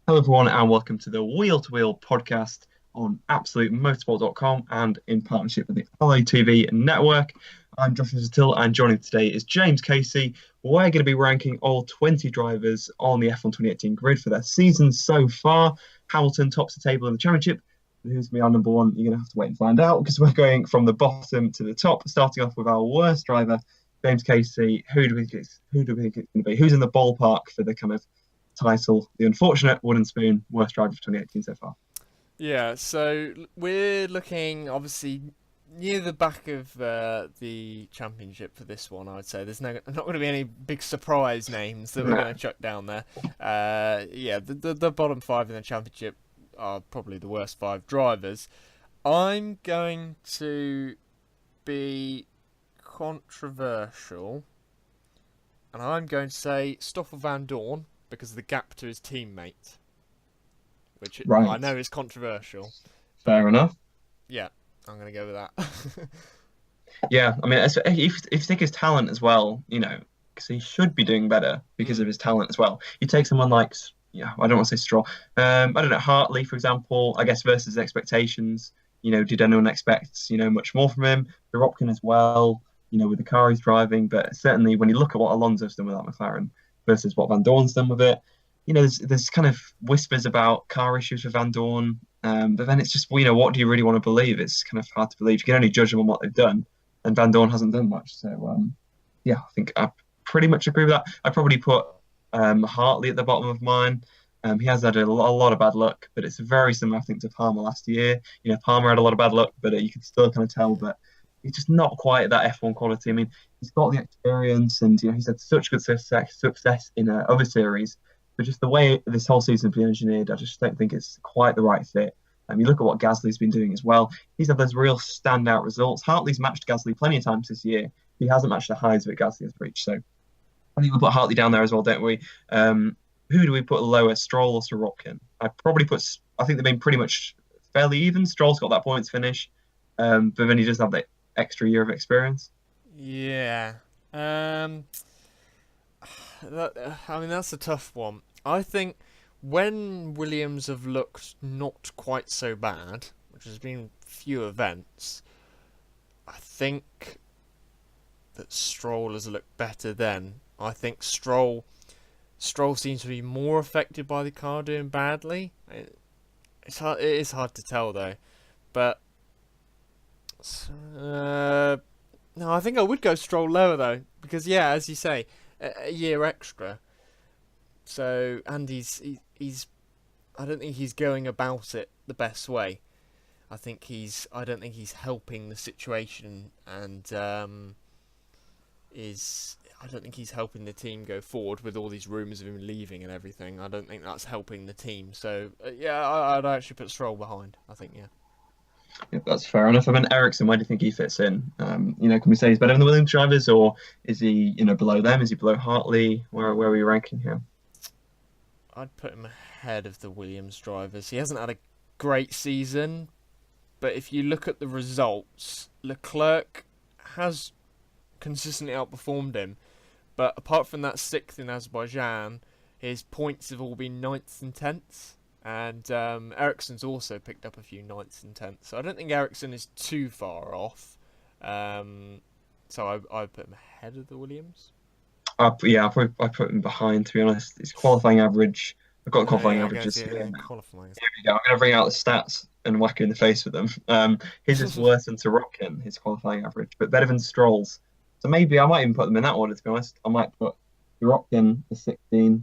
Hello, everyone, and welcome to the Wheel to Wheel podcast on AbsoluteMotorsport.com and in partnership with the LATV network. I'm Joshua Still, and joining today is James Casey. We're going to be ranking all 20 drivers on the F1 2018 grid for their season so far. Hamilton tops the table in the championship. Who's going to be our number one? You're going to have to wait and find out because we're going from the bottom to the top, starting off with our worst driver, James Casey. Who do we think it's going to be? Who's in the ballpark for the kind of title, the unfortunate wooden spoon worst driver of 2018 so far? Yeah, so we're looking obviously near the back of the championship for this one. I would say there's not going to be any big surprise names that we're No. going to chuck down there. Yeah, the bottom five in the championship are probably the worst five drivers. I'm going to be controversial, and I'm going to say Stoffel Van Dorn because of the gap to his teammate, which I Right. know is controversial, but Fair enough. yeah, I'm gonna go with that. Yeah, I mean, if you take his talent as well, because he should be doing better because of Mm. his talent as well. You take someone like, yeah, I don't want to say Stroll. I don't know, Hartley, for example, I guess versus expectations. Did anyone expect, much more from him? Dropkin as well, with the car he's driving. But certainly when you look at what Alonso's done with that McLaren versus what Van Dorn's done with it, there's kind of whispers about car issues with Van Dorn. But then it's just, what do you really want to believe? It's kind of hard to believe. You can only judge them on what they've done, and Van Dorn hasn't done much. So, yeah, I think I pretty much agree with that. I'd probably put Hartley at the bottom of mine. He has had a lot of bad luck, but it's very similar, I think, to Palmer last year. Palmer had a lot of bad luck, but you can still kind of tell that he's just not quite at that F1 quality. I mean, he's got the experience, and he's had such good success in other series, but just the way this whole season's been engineered, I just don't think it's quite the right fit. You look at what Gasly's been doing as well. He's had those real standout results. Hartley's matched Gasly plenty of times this year. He hasn't matched the highs that Gasly has reached. So I think we'll put Hartley down there as well, don't we? Who do we put lower, Stroll or Sorokin? I think they've been pretty much fairly even. Stroll's got that points finish, but then he does have that extra year of experience. Yeah. Um. I mean, that's a tough one. I think when Williams have looked not quite so bad, which has been few events, I think that Stroll has looked better then. I think Stroll seems to be more affected by the car doing badly. It's hard. It is hard to tell though, but uh, no, I think I would go Stroll lower though because yeah, as you say, a year extra. So and he's I don't think he's going about it the best way. I don't think he's helping the situation and is I don't think he's helping the team go forward with all these rumours of him leaving and everything. I don't think that's helping the team. So yeah, I'd actually put Stroll behind. I think yeah. Yeah, that's fair enough. I mean, Ericsson, where do you think he fits in? Can we say he's better than the Williams drivers, or is he, below them? Is he below Hartley? Where are we ranking him? I'd put him ahead of the Williams drivers. He hasn't had a great season, but if you look at the results, Leclerc has consistently outperformed him. But apart from that sixth in Azerbaijan, his points have all been ninths and tenths. And Ericsson's also picked up a few ninths and tenths. So I don't think Ericsson is too far off. So I put him ahead of the Williams. I put him behind. To be honest, his qualifying average. I've got qualifying Yeah, I guess averages here yeah, now. qualifying. Here we go. I'm going to bring out the stats and whack you in the face with them. His is worse than Sorokin, his qualifying average, but better than Stroll's. So maybe I might even put them in that order. To be honest, I might put Sorokin the 16,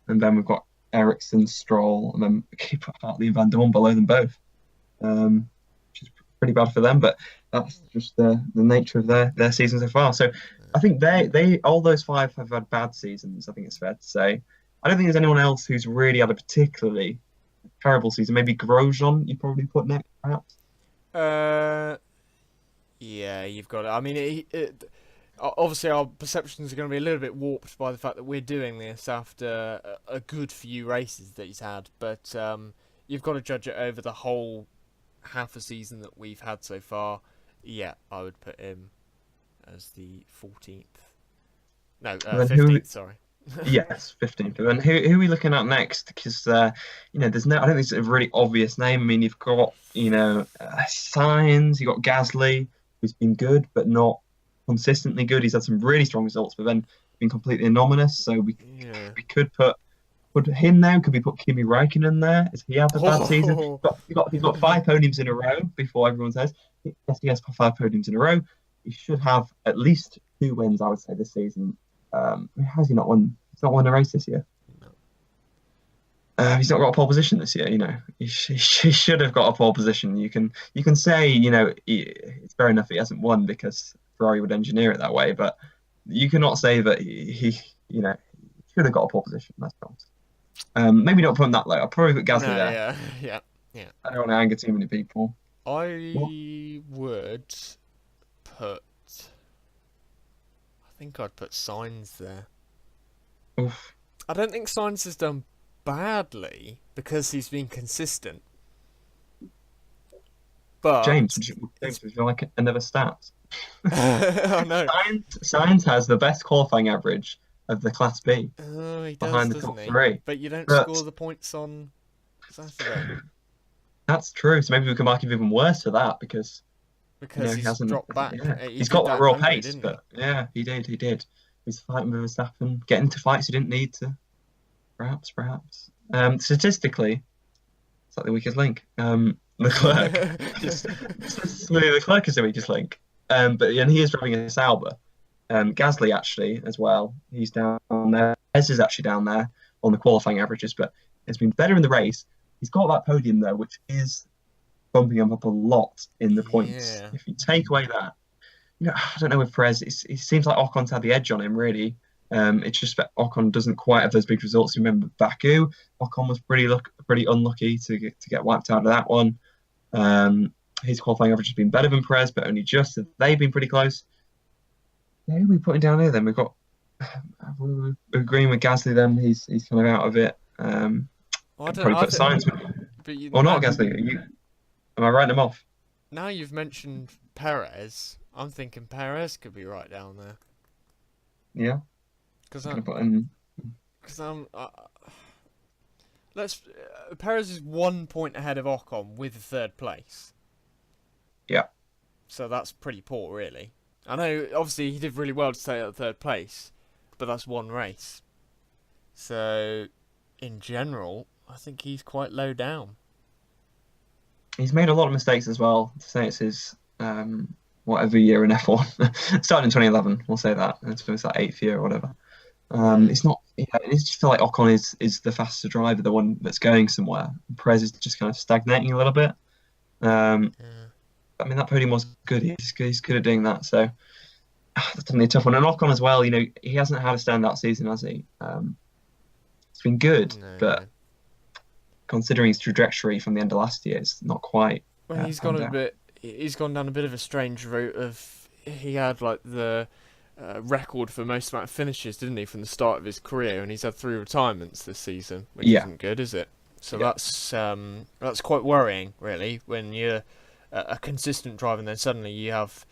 and then we've got Ericsson, Stroll, and then keep Hartley and Van Dorn below them both, which is pretty bad for them. But that's just the nature of their season so far. So I think they all those five have had bad seasons. I think it's fair to say. I don't think there's anyone else who's really had a particularly terrible season. Maybe Grosjean you probably put next, perhaps. Uh, yeah, you've got it. I mean, obviously our perceptions are going to be a little bit warped by the fact that we're doing this after a good few races that he's had, but you've got to judge it over the whole half a season that we've had so far. Yeah, I would put him as the 14th. No, And then who 15th, sorry. Yes, 15th. And who are we looking at next? Because there's no, I don't think it's a really obvious name. I mean, you've got Signs, you've got Gasly, who's been good but not consistently good. He's had some really strong results, but then been completely anomalous. So we Yeah. we could put him there. Could we put Kimi Räikkönen there? Has he had a bad season? Oh. He's got five podiums in a row before everyone says. Yes, he has five podiums in a row. He should have at least two wins, I would say, this season. Has he not won? He's not won a race this year. No. He's not got a pole position this year. He should have got a pole position. You can say it's fair enough he hasn't won because Ferrari would engineer it that way, but you cannot say that he should have got a pole position. That's honest. Maybe not put him that low. I'll probably put No, Gasly there. yeah, yeah, yeah. I don't want to anger too many people. What? I would put. I think I'd put Signs there. Oof. I don't think Signs has done badly because he's been consistent. James, But would you like another stat? I know. Science has the best qualifying average of the Class B Oh, he does, behind the doesn't top he? three. But you don't But score the points on Saturday that's true. So maybe we can mark him even worse for that because because he he's hasn't. dropped back. Yeah, He he's did got that that in raw Hungary, pace, didn't he? but yeah, he did. He did. He's fighting with Verstappen, getting into fights he didn't need to. Perhaps. Statistically, it's like the weakest link. Leclerc, statistically, Leclerc is the weakest link. But and he is driving a Sauber. Gasly actually as well. He's down there. Ez is actually down there on the qualifying averages, but it's been better in the race. He's got that podium though, which is bumping him up a lot in the points. Yeah. If you take away that, I don't know with Perez. It seems like Ocon's had the edge on him really. It's just that Ocon doesn't quite have those big results. Remember Baku, Ocon was pretty unlucky to get wiped out of that one. His qualifying average has been better than Perez, but only just. So they've been pretty close. Who are we putting down here then? We're agreeing with Gasly then. He's kind of out of it. Well, I don't. Probably put Science But you, or not Gasly. Am I writing him off? now you've mentioned Perez, I'm thinking Perez could be right down there Yeah. because Gonna I'm put in. because I'm. Let's. Perez is 1 point ahead of Ocon with third place. Yeah. So that's pretty poor, really. I know, obviously, he did really well to stay at third place, but that's one race. So, in general, I think he's quite low down. He's made a lot of mistakes as well. To say it's his whatever year in F1, starting in 2011, we'll say that. So it's that eighth year or whatever. It's not. Yeah, it just feel like Ocon is the faster driver, the one that's going somewhere. Perez is just kind of stagnating a little bit. Yeah. I mean, that podium was good. He's good at doing that. So that's definitely a tough one. And Ocon as well. He hasn't had a standout season, has he? It's been good, No, but no. considering his trajectory from the end of last year, it's not quite. Well, he's gone panned a out. bit. He's gone down a bit of a strange route of. He had like the record for most amount of finishes, didn't he, from the start of his career, and he's had 3 retirements this season, which Yeah. isn't good, is it? So Yeah. that's quite worrying, really, when you're a consistent driver and then suddenly you have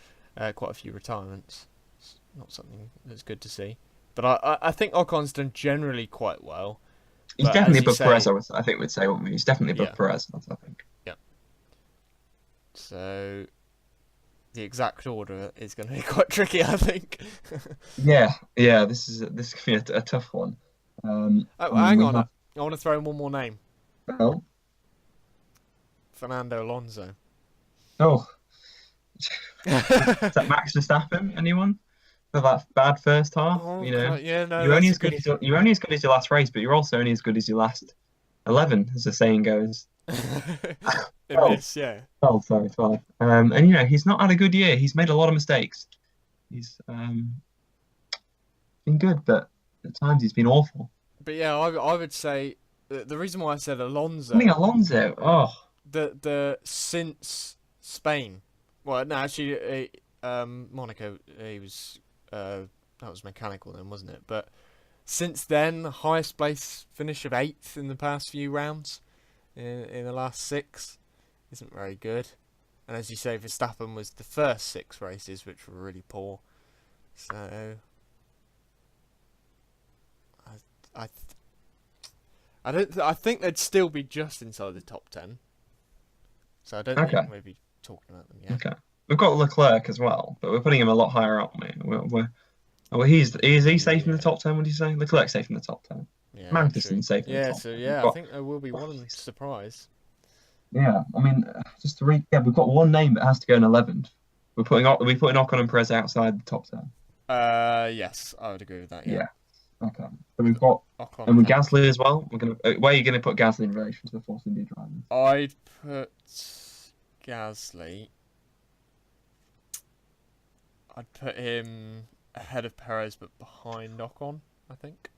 quite a few retirements. It's not something that's good to see. But I think Ocon's done generally quite well. He's But definitely as you above Perez. say, I think we'd say, wouldn't we? He's definitely above Yeah. Perez. I think. so the exact order is going to be quite tricky, I think. Yeah. This could be a tough one. Oh, I mean, hang we on. have. I want to throw in one more name. Oh, Fernando Alonso. oh, is that Max Verstappen? Anyone for that bad first half? Oh, yeah, no, You're only that's as good as you're only as good as your last race, but you're also only as good as your last 11, as the saying goes. in Oh, this, yeah. oh, sorry, 12. And he's not had a good year. He's made a lot of mistakes. He's been good, but at times he's been awful. But yeah, I would say the reason why I said I Alonso, think Alonso. Oh, the since Spain, well, no, actually, Monaco, he was that was mechanical then, wasn't it? But since then, the highest place finish of 8th in the past few rounds, in the last 6, isn't very good. And as you say, Verstappen was the first 6 races, which were really poor. So I, I don't. I think they'd still be just inside the top 10. So I don't Okay, think we'd be talking about them yet. okay. We've got Leclerc as well, but we're putting him a lot higher, aren't we? Well, is he safe in the Yeah. top 10? Would you say Leclerc's safe in the top 10? Yeah. True. Magnussen's safe in the Yeah. top So 10. We've yeah, I got think there will be one surprise. yeah. I mean, just to read, yeah, we've got one name that has to go in 11th. We're putting Ocon and Perez outside the top 10. Yes, I would agree with that. Yeah. Yeah. Okay. So we've got Ocon and with 10th. Gasly as well. We're gonna where are you gonna put Gasly in relation to the Force India drivers? I'd put Gasly. I'd put him ahead of Perez, but behind Ocon, I think.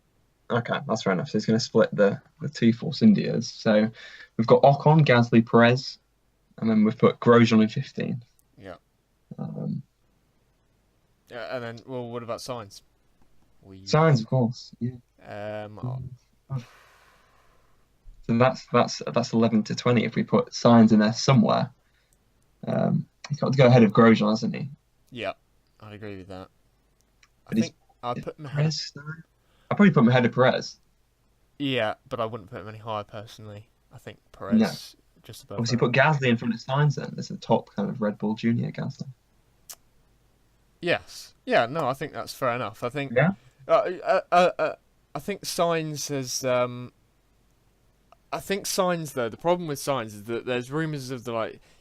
Okay, that's fair enough. So he's going to split the two Force Indias. So we've got Ocon, Gasly, Perez, and then we've put Grosjean in 15. Yeah. Um, Yeah, and then, well, what about Sainz? We. Sainz, of course. Yeah. Um. So that's 11 to 20 if we put Sainz in there somewhere. He's got to go ahead of Grosjean, hasn't he? Yeah, I'd agree with that. I But he's think I'd put him ahead. Perez. I'd probably put him ahead of Perez. Yeah, but I wouldn't put him any higher personally. I think Perez No. just above Obviously, that. put Gasly in front of Sainz then. There's the top kind of Red Bull Junior Gasly. Yes. Yeah. No, I think that's fair enough. I think. Yeah. I think Sainz has. I think Sainz though. The problem with Sainz is that there's rumours of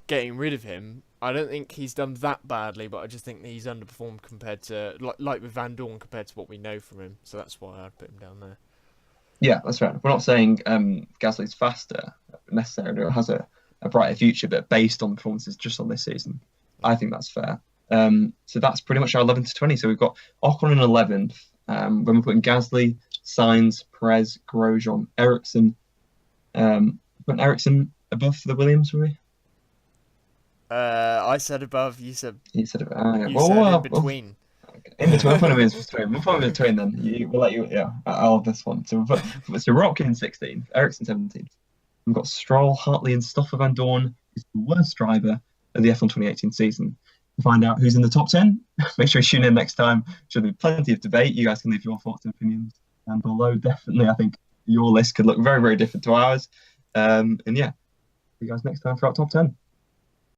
getting rid of him. I don't think he's done that badly, but I just think that he's underperformed compared to like with Van Dorn compared to what we know from him. So that's why I'd put him down there. Yeah, that's right. We're not saying Gasly's faster necessarily or has a brighter future, but based on performances just on this season, I think that's fair. So that's pretty much our 11 to 20. So we've got Ocon in 11th. When we're putting Gasly, Sainz, Perez, Grosjean, Ericsson. Putting Ericsson above for the Williams, were we? I said above. You said. You said it. You said in between. In between, we'll put him in between. We'll put him in between then. We'll let you. Yeah, I'll have this one. So Rock in 16th, Ericsson 17th. We've got Stroll, Hartley, and Stoffel Van Dorn is the worst driver of the F1 2018 season. To find out who's in the top 10, make sure you tune in next time. There'll be plenty of debate. You guys can leave your thoughts and opinions down below. Definitely, I think your list could look very, very different to ours. And yeah, see you guys next time for our top 10.